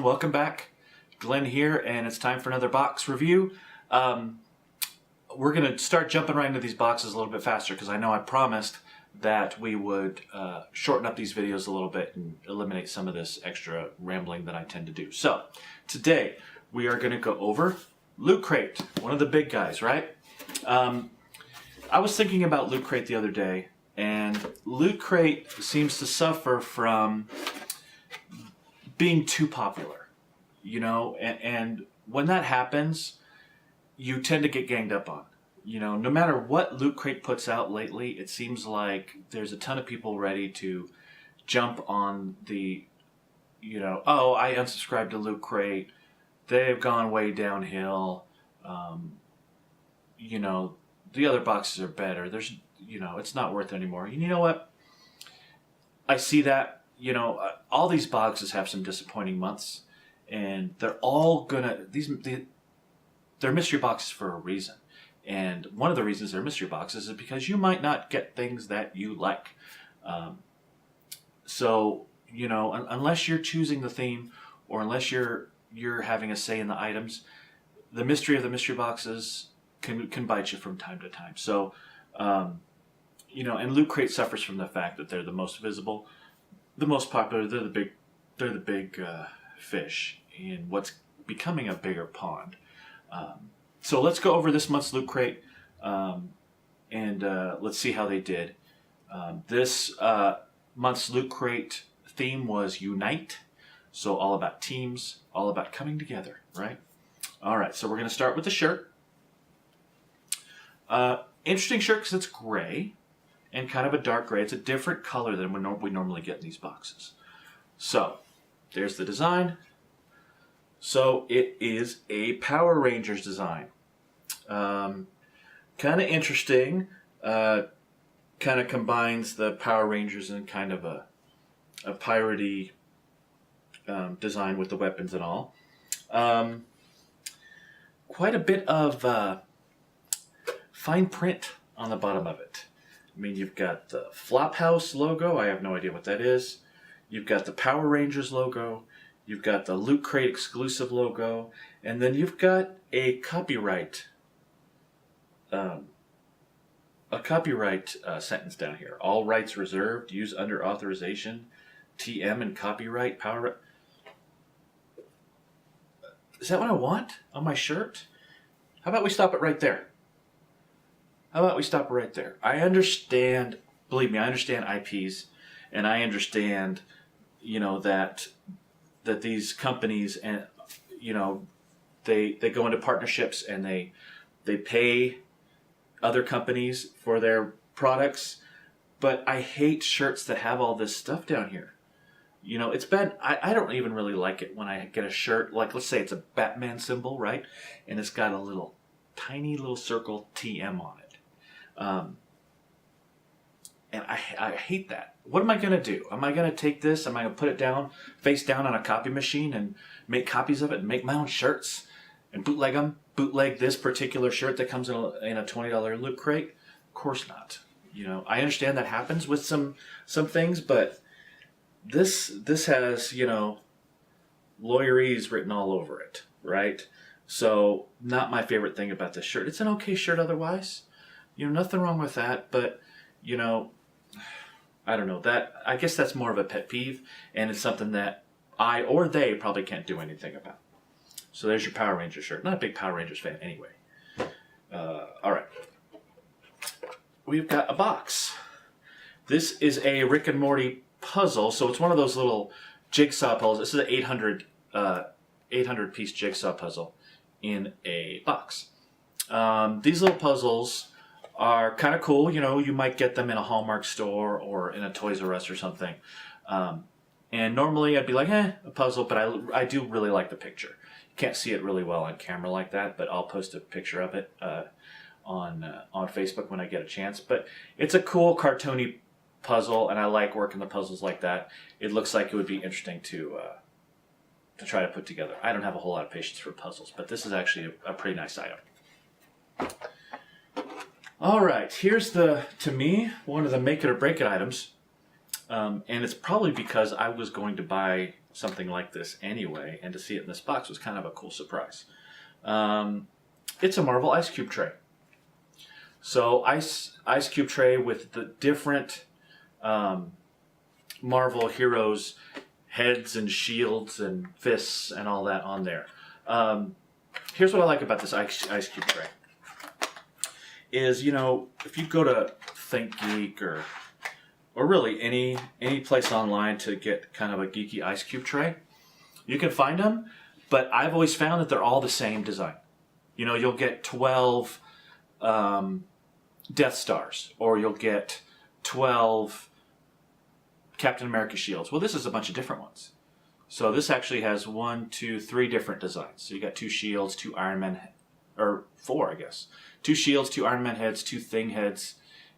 everyone, welcome back. Glenn here, and it's time for another box review. We're going to start jumping right into these boxes a little bit faster because I know I promised that we would shorten up these videos a little bit and eliminate some of this extra rambling that I tend to do. So, today we are going to go over Loot Crate, one of the big guys, right? I was thinking about Loot Crate the other day, and Loot Crate seems to suffer from being too popular, you know, and when that happens, you tend to get ganged up on. You know, no matter what Loot Crate puts out lately, it seems like there's a ton of people ready to jump on the, you know, oh, I unsubscribed to Loot Crate, they've gone way downhill, you know, the other boxes are better, there's, you know, it's not worth it anymore. And you know what? I see that. You know, all these boxes have some disappointing months, and they're all gonna, they're mystery boxes for a reason. And one of the reasons they're mystery boxes is because you might not get things that you like. So, you know, unless you're choosing the theme, or unless you're having a say in the items, the mystery of the mystery boxes can bite you from time to time. So, you know, and Loot Crate suffers from the fact that they're the most visible, the most popular. They're the big fish in what's becoming a bigger pond. So let's go over this month's Loot Crate, and let's see how they did. This month's Loot Crate theme was Unite, so all about teams, all about coming together, right? All right, so we're going to start with the shirt. Interesting shirt because it's gray. And kind of a dark gray. It's a different color than we normally get in these boxes. So, there's the design. So, it is a Power Rangers design. Kind of interesting. Kind of combines the Power Rangers in kind of a piratey design with the weapons and all. Quite a bit of fine print on the bottom of it. I mean, you've got the Flophouse logo. I have no idea what that is. You've got the Power Rangers logo. You've got the Loot Crate exclusive logo. And then you've got a copyright sentence down here. All rights reserved. Use under authorization. TM and copyright. Power. Is that what I want on my shirt? How about we stop it right there? How about we stop right there? I understand, believe me, I understand IPs, and I understand, you know, that these companies, and you know, they go into partnerships and they pay other companies for their products, but I hate shirts that have all this stuff down here. You know, it's bad. I don't even really like it when I get a shirt, like let's say it's a Batman symbol, right? And it's got a little, tiny little circle TM on it. And I hate that. What am I going to do? Am I going to take this? Am I going to put it down, face down on a copy machine and make copies of it and make my own shirts and bootleg them? Bootleg this particular shirt that comes in a $20 Loot Crate? Of course not. You know, I understand that happens with some things, but this has, you know, lawyerese written all over it, right? So, not my favorite thing about this shirt. It's an okay shirt otherwise. You know, nothing wrong with that, but, you know, I don't know. I guess that's more of a pet peeve, and it's something that I or they probably can't do anything about. So there's your Power Rangers shirt. Not a big Power Rangers fan anyway. All right. We've got a box. This is a Rick and Morty puzzle, so it's one of those little jigsaw puzzles. This is an 800 piece jigsaw puzzle in a box. These little puzzles are kind of cool. You know, you might get them in a Hallmark store or in a Toys R Us or something. And normally I'd be like, a puzzle, but I do really like the picture. You can't see it really well on camera like that, but I'll post a picture of it on Facebook when I get a chance. But it's a cool cartoony puzzle, and I like working the puzzles like that. It looks like it would be interesting to try to put together. I don't have a whole lot of patience for puzzles, but this is actually a pretty nice item. All right, here's to me, one of the make it or break it items. And it's probably because I was going to buy something like this anyway, and to see it in this box was kind of a cool surprise. It's a Marvel Ice Cube tray. So ice cube tray with the different Marvel heroes' heads and shields and fists and all that on there. Here's what I like about this ice cube tray. Is, you know, if you go to ThinkGeek or really any place online to get kind of a geeky ice cube tray, you can find them, but I've always found that they're all the same design. You know, you'll get 12 Death Stars, or you'll get 12 Captain America shields. Well, this is a bunch of different ones. So this actually has 1, 2, 3 different designs. So you got 2 shields, 2 Iron Man, or 4, I guess. 2 shields, 2 Iron Man heads, 2 Thing heads,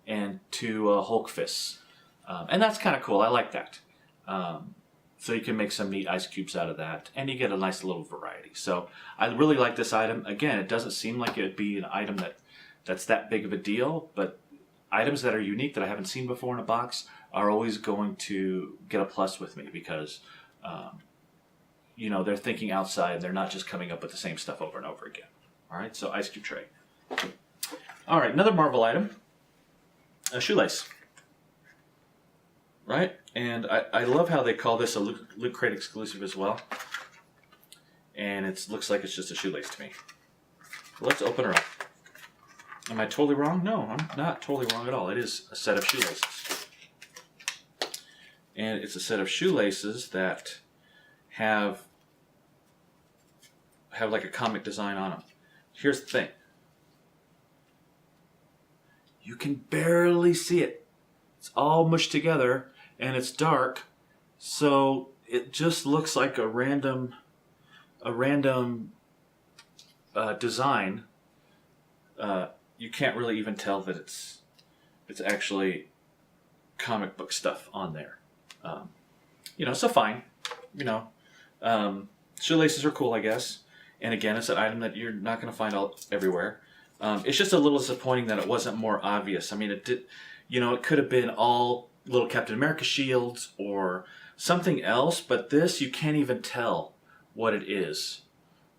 and 2 Hulk fists. And that's kind of cool. I like that. So you can make some neat ice cubes out of that, and you get a nice little variety. So I really like this item. Again, it doesn't seem like it would be an item that's that big of a deal, but items that are unique that I haven't seen before in a box are always going to get a plus with me because, you know, they're thinking outside. They're not just coming up with the same stuff over and over again. All right, so ice cube tray. All right, another Marvel item, a shoelace. Right? And I love how they call this a Loot Crate exclusive as well. And it looks like it's just a shoelace to me. Let's open her up. Am I totally wrong? No, I'm not totally wrong at all. It is a set of shoelaces. And it's a set of shoelaces that have like a comic design on them. Here's the thing. You can barely see it. It's all mushed together and it's dark, so it just looks like a random design. You can't really even tell that it's actually comic book stuff on there. You know, so fine. You know, shoelaces are cool, I guess. And again, it's an item that you're not going to find out everywhere. It's just a little disappointing that it wasn't more obvious. I mean, it did. You know, it could have been all little Captain America shields or something else, but this, you can't even tell what it is.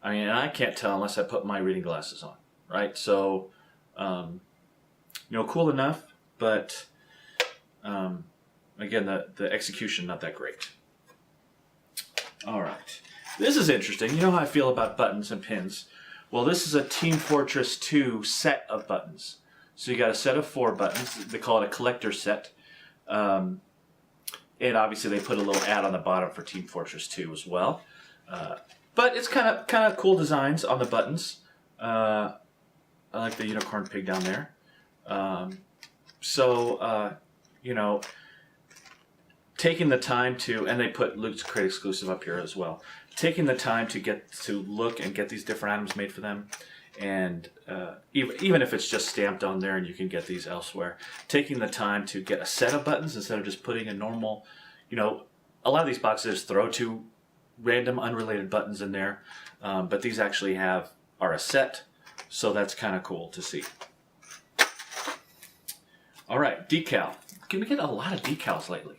I mean, and I can't tell unless I put my reading glasses on, right? So, you know, cool enough, but again, the execution, not that great. All right. This is interesting. You know how I feel about buttons and pins. Well, this is a Team Fortress 2 set of buttons. So you got a set of 4 buttons. They call it a collector set. And obviously they put a little ad on the bottom for Team Fortress 2 as well. But it's kind of cool designs on the buttons. I like the unicorn pig down there. You know, taking the time to, and they put Loot Crate exclusive up here as well. Taking the time to get to look and get these different items made for them. And even if it's just stamped on there and you can get these elsewhere, taking the time to get a set of buttons instead of just putting a normal, you know, a lot of these boxes throw 2 random unrelated buttons in there, but these actually are a set, so that's kind of cool to see. All right, decal. We get a lot of decals lately,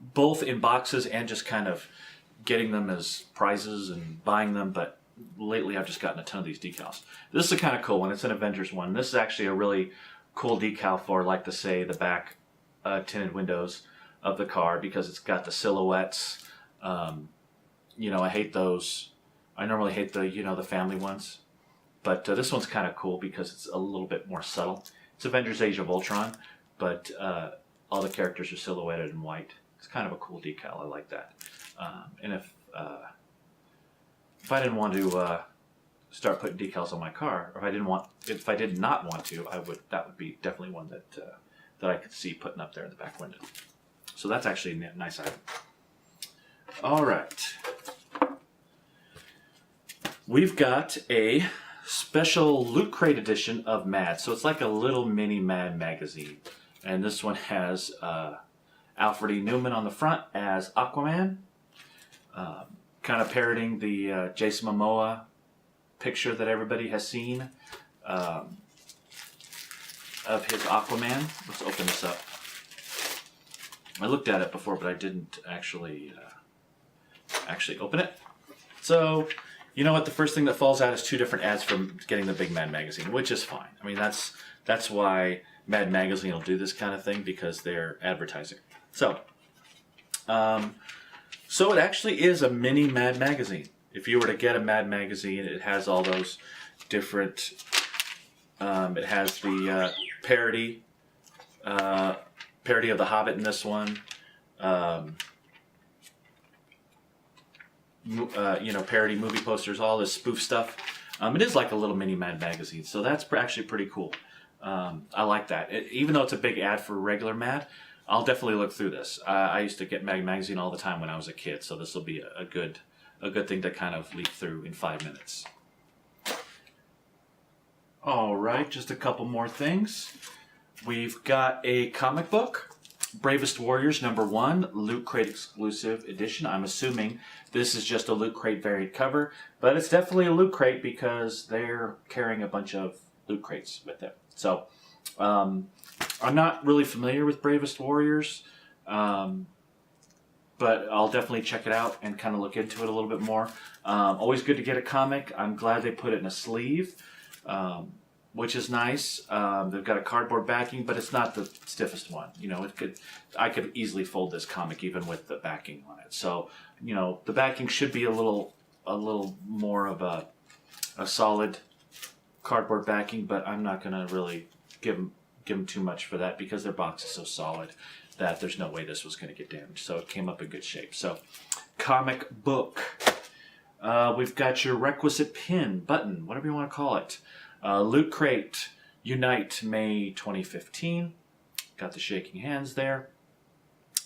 both in boxes and just kind of getting them as prizes and buying them, but lately I've just gotten a ton of these decals. This is a kind of cool one. It's an Avengers one. This is actually a really cool decal for, like to say, the back tinted windows of the car because it's got the silhouettes. You know, I hate those. I normally hate the, you know, the family ones, but this one's kind of cool because it's a little bit more subtle. It's Avengers Age of Ultron, but all the characters are silhouetted in white. It's kind of a cool decal. I like that. And if I didn't want to start putting decals on my car, or if I did not want to, that would be definitely one that I could see putting up there in the back window. So that's actually a nice item. All right, we've got a special Loot Crate edition of Mad. So it's like a little mini Mad magazine, and this one has Alfred E. Newman on the front as Aquaman. Kind of parroting the Jason Momoa picture that everybody has seen of his Aquaman. Let's open this up. I looked at it before, but I didn't actually open it. So, you know what? The first thing that falls out is 2 different ads from getting the Big Mad magazine, which is fine. I mean, that's why Mad Magazine will do this kind of thing, because they're advertising. So, so it actually is a mini Mad Magazine. If you were to get a Mad Magazine, it has all those different. It has the parody of The Hobbit in this one. Parody movie posters, all this spoof stuff. It is like a little mini Mad Magazine, so that's actually pretty cool. I like that. Even though it's a big ad for regular Mad, I'll definitely look through this. I used to get Mad Magazine all the time when I was a kid, so this will be a good thing to kind of leaf through in 5 minutes. All right, just a couple more things. We've got a comic book, Bravest Warriors #1, Loot Crate exclusive edition. I'm assuming this is just a Loot Crate variant cover, but it's definitely a Loot Crate because they're carrying a bunch of Loot Crates with them. So, I'm not really familiar with Bravest Warriors, but I'll definitely check it out and kind of look into it a little bit more. Always good to get a comic. I'm glad they put it in a sleeve. Which is nice. They've got a cardboard backing, but it's not the stiffest one. You know, I could easily fold this comic even with the backing on it. So, you know, the backing should be a little more of a solid cardboard backing, but I'm not gonna really give them too much for that because their box is so solid that there's no way this was gonna get damaged. So it came up in good shape. So, comic book. We've got your requisite pin, button, whatever you want to call it. Loot Crate Unite May 2015. Got the shaking hands there.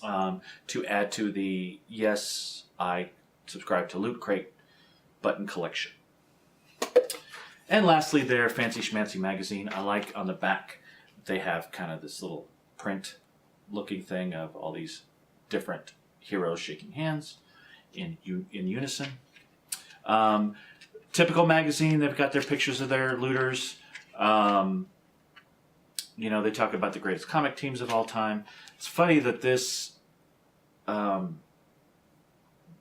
To add to the Yes, I subscribe to Loot Crate button collection. And lastly, their Fancy Schmancy magazine. I like on the back they have kind of this little print looking thing of all these different heroes shaking hands in unison. Typical magazine, they've got their pictures of their looters. They talk about the greatest comic teams of all time. It's funny that this, when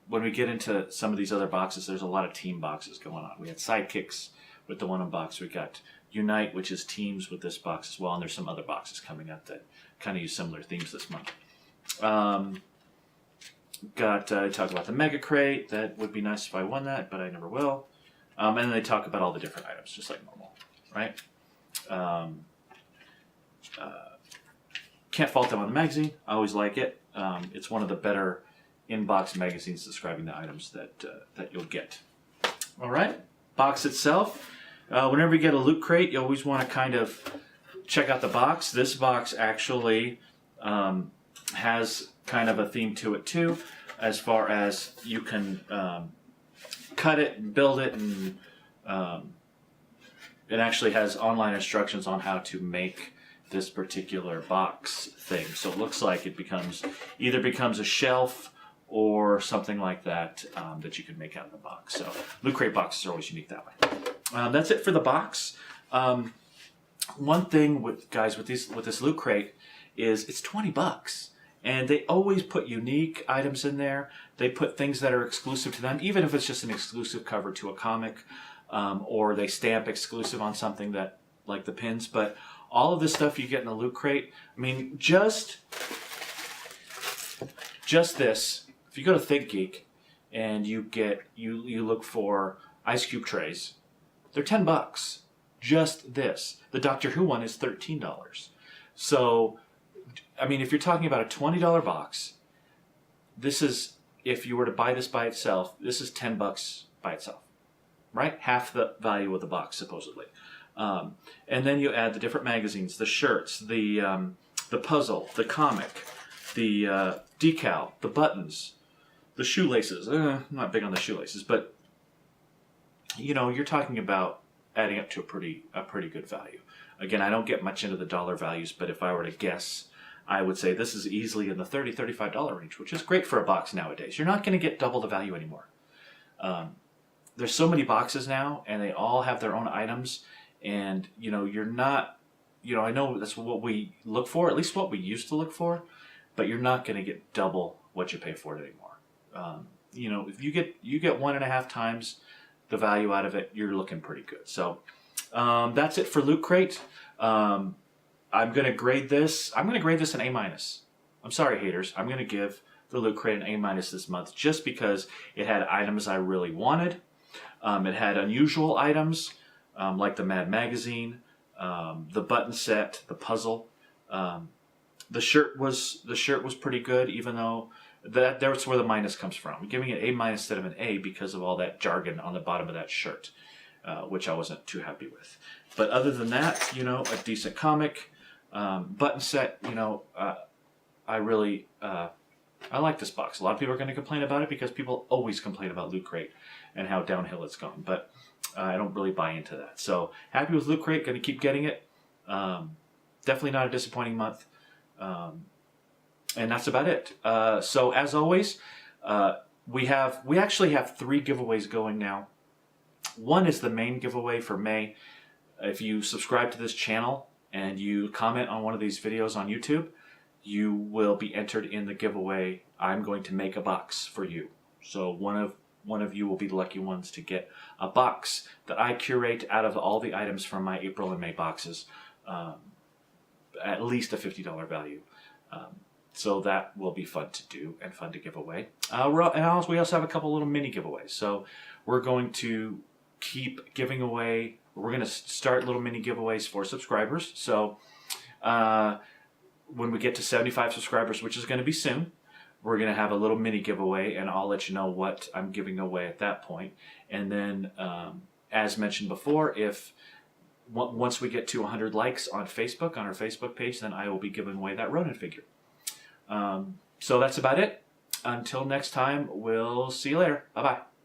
we get into some of these other boxes, there's a lot of team boxes going on. We had Sidekicks with the one box. We got Unite, which is teams with this box as well. And there's some other boxes coming up that kind of use similar themes this month. Talk about the Mega Crate. That would be nice if I won that, but I never will. And then they talk about all the different items, just like normal, right? Can't fault them on the magazine. I always like it. It's one of the better in-box magazines describing the items that you'll get. All right, box itself. Whenever you get a Loot Crate, you always want to kind of check out the box. This box actually has kind of a theme to it too, as far as you can cut it and build it, and it actually has online instructions on how to make this particular box thing. So it looks like it either becomes a shelf or something like that that you can make out of the box. So Loot Crate boxes are always unique that way. That's it for the box. One thing with this Loot Crate is it's $20. And they always put unique items in there. They put things that are exclusive to them, even if it's just an exclusive cover to a comic, or they stamp exclusive on something that, like the pins. But all of this stuff you get in the Loot Crate, I mean, just this. If you go to ThinkGeek and you look for ice cube trays, they're $10. Just this. The Doctor Who one is $13. So, I mean, if you're talking about a $20 box, this is, if you were to buy this by itself, this is $10 by itself, right? Half the value of the box, supposedly. And then you add the different magazines, the shirts, the puzzle, the comic, the decal, the buttons, the shoelaces. I'm not big on the shoelaces, but you're talking about adding up to a pretty good value. Again, I don't get much into the dollar values, but if I were to guess, I would say this is easily in the $30, $35 range, which is great for a box nowadays. You're not going to get double the value anymore. There's so many boxes now, and they all have their own items, and you're not. I know that's what we look for, at least what we used to look for, but you're not going to get double what you pay for it anymore. You know, if you get 1.5 times the value out of it, you're looking pretty good. So that's it for Loot Crate. I'm going to grade this. I'm going to grade this an A-. I'm sorry, haters. I'm going to give the Loot Crate an A- this month just because it had items I really wanted. It had unusual items like the Mad Magazine, the button set, the puzzle. The shirt was pretty good, even though that's where the minus comes from. I'm giving it A- instead of an A because of all that jargon on the bottom of that shirt, which I wasn't too happy with. But other than that, you know, a decent comic, button set. You know, I really I like this box. A lot of people are going to complain about it because people always complain about Loot Crate and how downhill it's gone. But I don't really buy into that. So happy with Loot Crate. Going to keep getting it. Definitely not a disappointing month. And that's about it. So as always, we actually have 3 giveaways going now. One is the main giveaway for May. If you subscribe to this channel and you comment on one of these videos on YouTube, you will be entered in the giveaway. I'm going to make a box for you. So one of you will be the lucky ones to get a box that I curate out of all the items from my April and May boxes. At least a $50 value. So that will be fun to do and fun to give away. And we also have a couple little mini giveaways. So we're going to keep giving away. We're going to start little mini giveaways for subscribers. So when we get to 75 subscribers, which is going to be soon, we're going to have a little mini giveaway, and I'll let you know what I'm giving away at that point. And then, as mentioned before, once we get to 100 likes on Facebook, on our Facebook page, then I will be giving away that Ronin figure. So that's about it. Until next time, we'll see you later. Bye-bye.